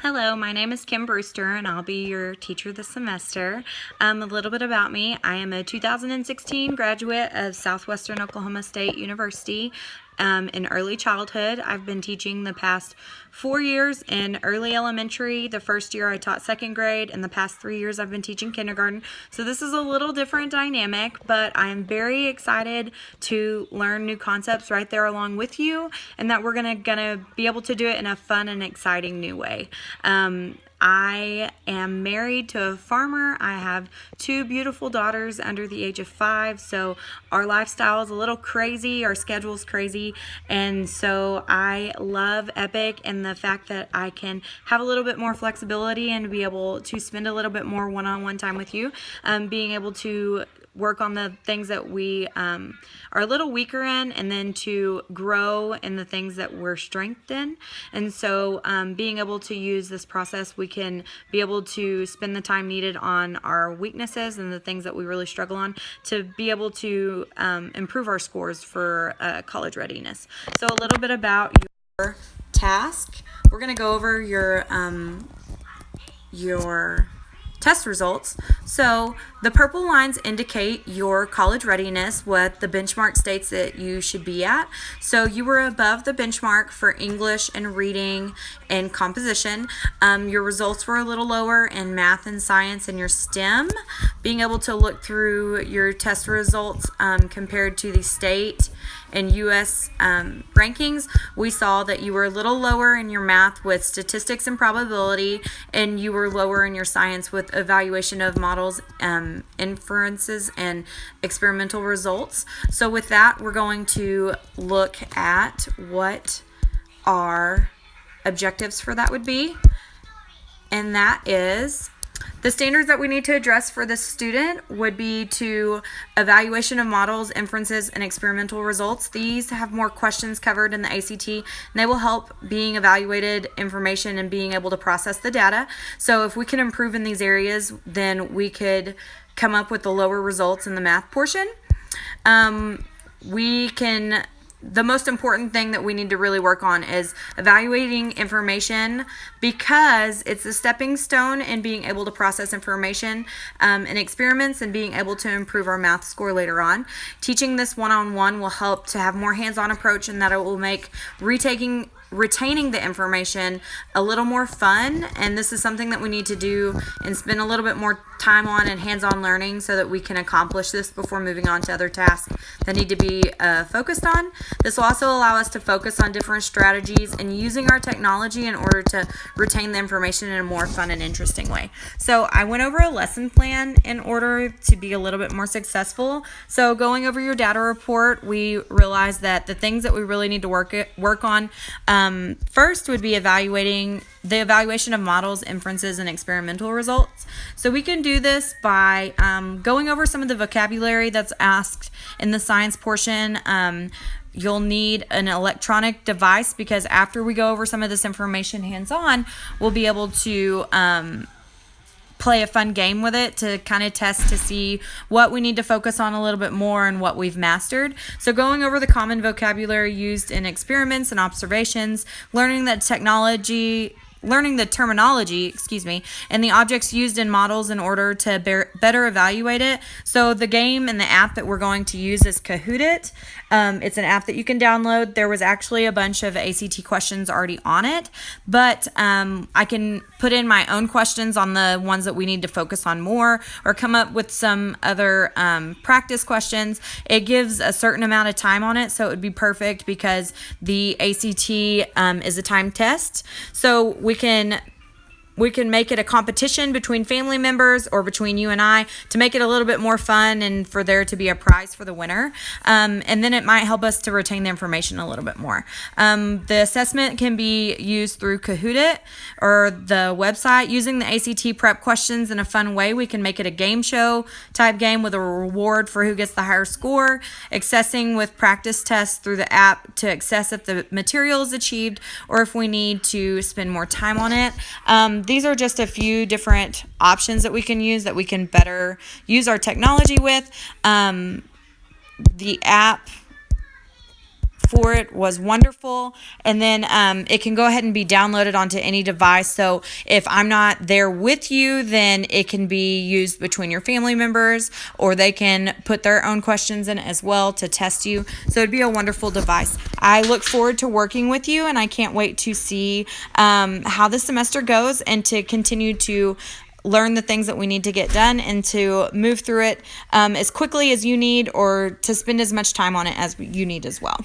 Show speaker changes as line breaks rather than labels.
Hello, my name is Kim Brewster, and I'll be your teacher this semester. A little bit about me. I am a 2016 graduate of Southwestern Oklahoma State University in early childhood. I've been teaching the past 4 years in early elementary. The first year I taught second grade, and the past 3 years I've been teaching kindergarten. So this is a little different dynamic, but I'm very excited to learn new concepts right there along with you, and that we're gonna be able to do it in a fun and exciting new way. I am married to a farmer. I have 2 beautiful daughters under the age of 5, so our lifestyle is a little crazy, our schedule's crazy, and so I love Epic and the fact that I can have a little bit more flexibility and be able to spend a little bit more one-on-one time with you, being able to work on the things that we are a little weaker in, and then to grow in the things that we're strengthened in. And so being able to use this process, we can be able to spend the time needed on our weaknesses and the things that we really struggle on to be able to improve our scores for college readiness. So a little bit about your task. We're going to go over your test results. So the purple lines indicate your college readiness, what the benchmark states that you should be at. So you were above the benchmark for English and reading and composition. Your results were a little lower in math and science and your STEM. Being able to look through your test results compared to the state and U.S. Rankings, we saw that you were a little lower in your math with statistics and probability, and you were lower in your science with evaluation of models, inferences, and experimental results. So with that, we're going to look at what our objectives for that would be, and that is the standards that we need to address for this student would be to evaluation of models, inferences, and experimental results. These have more questions covered in the ACT, and they will help being evaluated information and being able to process the data. So if we can improve in these areas, then we could come up with the lower results in the math portion. The most important thing that we need to really work on is evaluating information, because it's a stepping stone in being able to process information in experiments and being able to improve our math score later on. Teaching this one-on-one will help to have more hands-on approach, and that it will make retaining the information a little more fun, and this is something that we need to do and spend a little bit more time on and hands-on learning so that we can accomplish this before moving on to other tasks that need to be focused on. This will also allow us to focus on different strategies and using our technology in order to retain the information in a more fun and interesting way. So I went over a lesson plan in order to be a little bit more successful. So going over your data report, we realized that the things that we really need to work on first would be evaluating the evaluation of models, inferences, and experimental results. So we can do this by going over some of the vocabulary that's asked in the science portion. You'll need an electronic device, because after we go over some of this information hands-on, we'll be able to play a fun game with it to kind of test to see what we need to focus on a little bit more and what we've mastered. So going over the common vocabulary used in experiments and observations, learning the terminology, and the objects used in models in order to better evaluate it. So the game and the app that we're going to use is Kahoot!. It's an app that you can download. There was actually a bunch of ACT questions already on it, but I can put in my own questions on the ones that we need to focus on more, or come up with some other practice questions. It gives a certain amount of time on it, so it would be perfect because the ACT is a time test. So we can make it a competition between family members or between you and I to make it a little bit more fun and for there to be a prize for the winner. And then it might help us to retain the information a little bit more. The assessment can be used through Kahoot! Or the website. Using the ACT prep questions in a fun way, we can make it a game show type game with a reward for who gets the higher score. Accessing with practice tests through the app to assess if the material is achieved or if we need to spend more time on it. These are just a few different options that we can use that we can better use our technology with. The app for it was wonderful. And then it can go ahead and be downloaded onto any device. So if I'm not there with you, then it can be used between your family members, or they can put their own questions in as well to test you. So it'd be a wonderful device. I look forward to working with you, and I can't wait to see how the semester goes and to continue to learn the things that we need to get done and to move through it as quickly as you need, or to spend as much time on it as you need as well.